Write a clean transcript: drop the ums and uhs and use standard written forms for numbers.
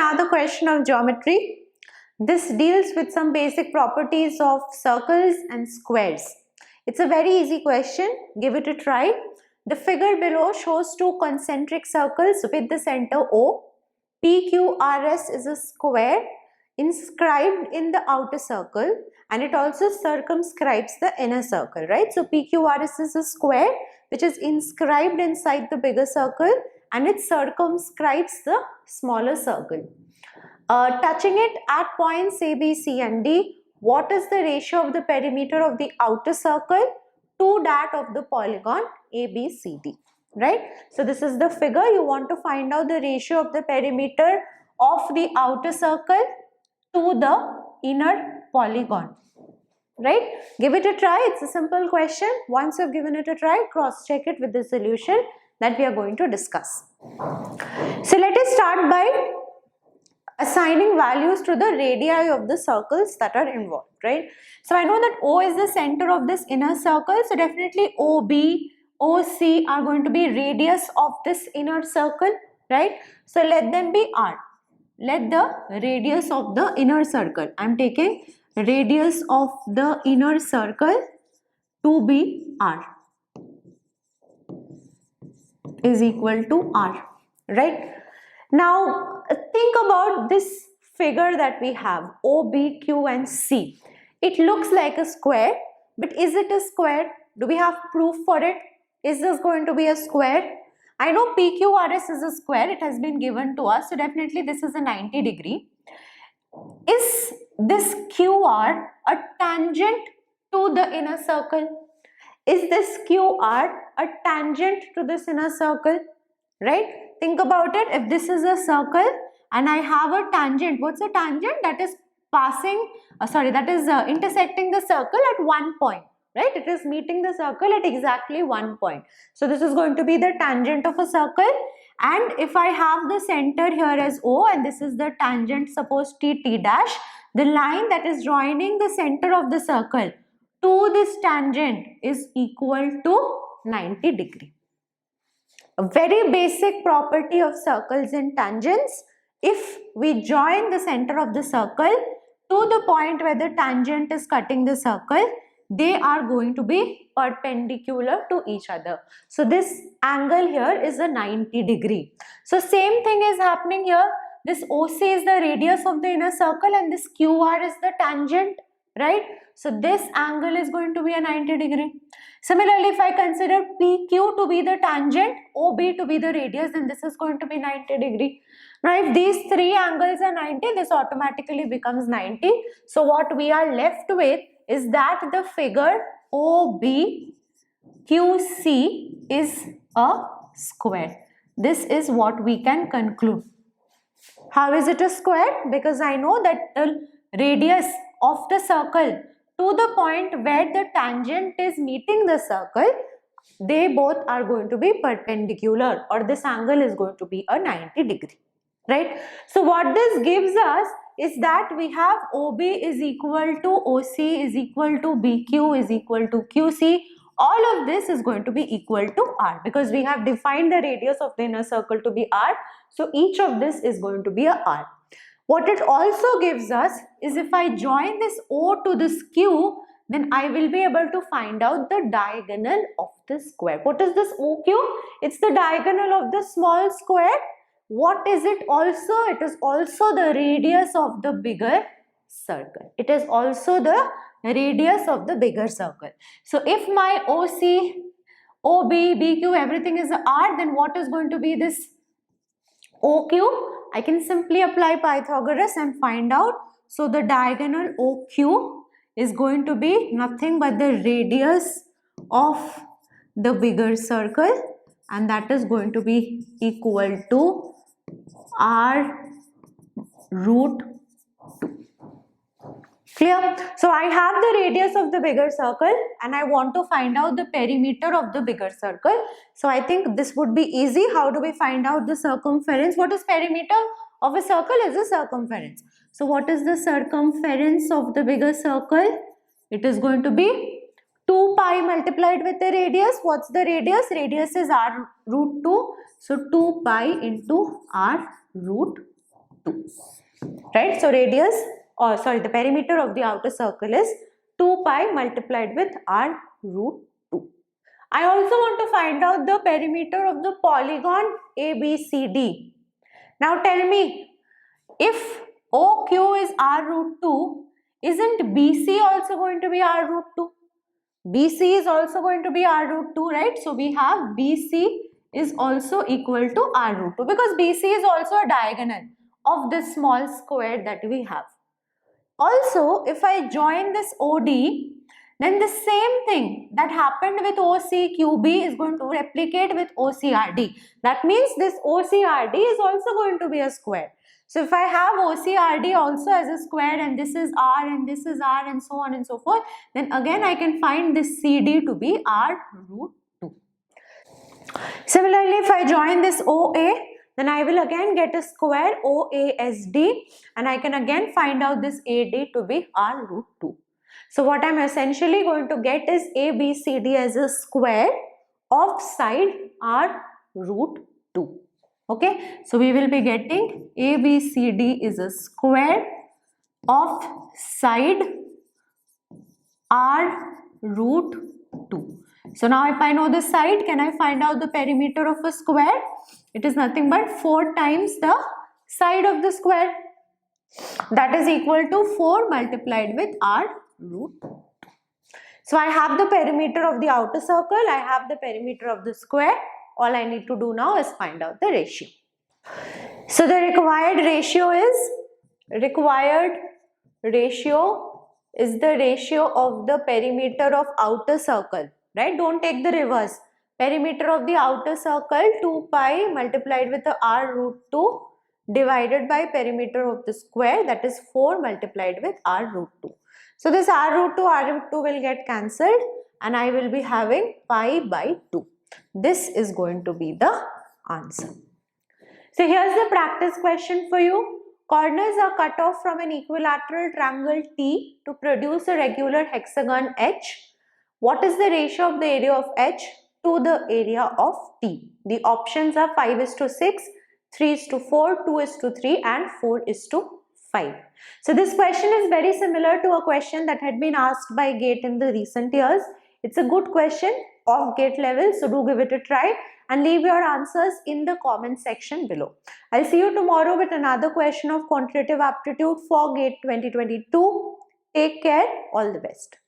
another question of geometry. This deals with some basic properties of circles and squares. It's a very easy question. Give it a try. The figure below shows two concentric circles with the center O. PQRS is a square inscribed in the outer circle, and it also circumscribes the inner circle, right? So PQRS is a square which is inscribed inside the bigger circle, and it circumscribes the smaller circle. Touching it at points A, B, C and D, what is the ratio of the perimeter of the outer circle to that of the polygon A, B, C, D, right? So this is the figure. You want to find out the ratio of the perimeter of the outer circle to the inner polygon, right? Give it a try. It's a simple question. Once you've given it a try, cross check it with the solution that we are going to discuss. So let us start by assigning values to the radii of the circles that are involved, right? So I know that O is the center of this inner circle, so definitely OB, OC are going to be radius of this inner circle, right? So let them be R. Let the radius of the inner circle, I am taking radius of the inner circle to be R, is equal to R, right? Now think about this figure that we have, O, B, Q and C. It looks like a square, but is it a square? Do we have proof for it? Is this going to be a square? I know PQRS is a square, it has been given to us, so definitely this is a 90 degree. Is this QR a tangent to the inner circle? Is this QR a tangent to this inner circle, right? Think about it. If this is a circle and I have a tangent, what's a tangent? That is passing, intersecting the circle at one point, right? It is meeting the circle at exactly one point. So this is going to be the tangent of a circle, and if I have the center here as O and this is the tangent, suppose T dash, the line that is joining the center of the circle to this tangent is equal to 90 degree. A very basic property of circles and tangents. If we join the center of the circle to the point where the tangent is cutting the circle, they are going to be perpendicular to each other. So this angle here is a 90 degree. So same thing is happening here. This OC is the radius of the inner circle and this QR is the tangent, right? So this angle is going to be a 90 degree. Similarly, if I consider PQ to be the tangent, OB to be the radius, then this is going to be 90 degree. Now, if these three angles are 90, this automatically becomes 90. So what we are left with is that the figure OBQC is a square. This is what we can conclude. How is it a square? Because I know that the radius of the circle to the point where the tangent is meeting the circle, they both are going to be perpendicular, or this angle is going to be a 90 degree, right? So what this gives us is that we have OB is equal to OC is equal to BQ is equal to QC. All of this is going to be equal to R because we have defined the radius of the inner circle to be R. So each of this is going to be a R. What it also gives us is if I join this O to this Q, then I will be able to find out the diagonal of the square. What is this OQ? It's the diagonal of the small square. What is it also? It is also the radius of the bigger circle. It is also the radius of the bigger circle. So if my OC, OB, BQ, everything is R, then what is going to be this OQ? I can simply apply Pythagoras and find out. So the diagonal OQ is going to be nothing but the radius of the bigger circle, and that is going to be equal to R root 2. Clear? So I have the radius of the bigger circle and I want to find out the perimeter of the bigger circle. So I think this would be easy. How do we find out the circumference? What is perimeter of a circle? Is a circumference. So what is the circumference of the bigger circle? It is going to be 2 pi multiplied with the radius. What's the radius? Radius is R root 2. So 2 pi into R root 2. Right? So radius, or sorry, the perimeter of the outer circle is 2 pi multiplied with r root 2. I also want to find out the perimeter of the polygon ABCD. Now tell me, if OQ is r root 2, isn't BC also going to be r root 2? BC is also going to be r root 2, right? So we have BC is also equal to r root 2 because BC is also a diagonal of this small square that we have. Also, if I join this OD, then the same thing that happened with OCQB is going to replicate with OCRD. That means this OCRD is also going to be a square. So if I have OCRD also as a square and this is R and this is R and so on and so forth, then again I can find this CD to be R root 2. Similarly, if I join this OA, then I will again get a square OASD and I can again find out this AD to be R root 2. So what I am essentially going to get is ABCD as a square of side R root 2. Okay, so we will be getting ABCD is a square of side R root 2. So now if I know the side, can I find out the perimeter of a square? It is nothing but 4 times the side of the square. That is equal to 4 multiplied with R root 2. So I have the perimeter of the outer circle, I have the perimeter of the square. All I need to do now is find out the ratio. So the required ratio is the ratio of the perimeter of outer circle, right? Don't take the reverse. Perimeter of the outer circle 2 pi multiplied with the r root 2 divided by perimeter of the square, that is 4 multiplied with r root 2. So this r root 2 will get cancelled and I will be having pi by 2. This is going to be the answer. So here's the practice question for you. Corners are cut off from an equilateral triangle T to produce a regular hexagon H. What is the ratio of the area of H to the area of T? The options are 5:6, 3:4, 2:3 and 4:5. So this question is very similar to a question that had been asked by GATE in the recent years. It's a good question of GATE level, so do give it a try and leave your answers in the comment section below. I'll see you tomorrow with another question of quantitative aptitude for GATE 2022. Take care, all the best.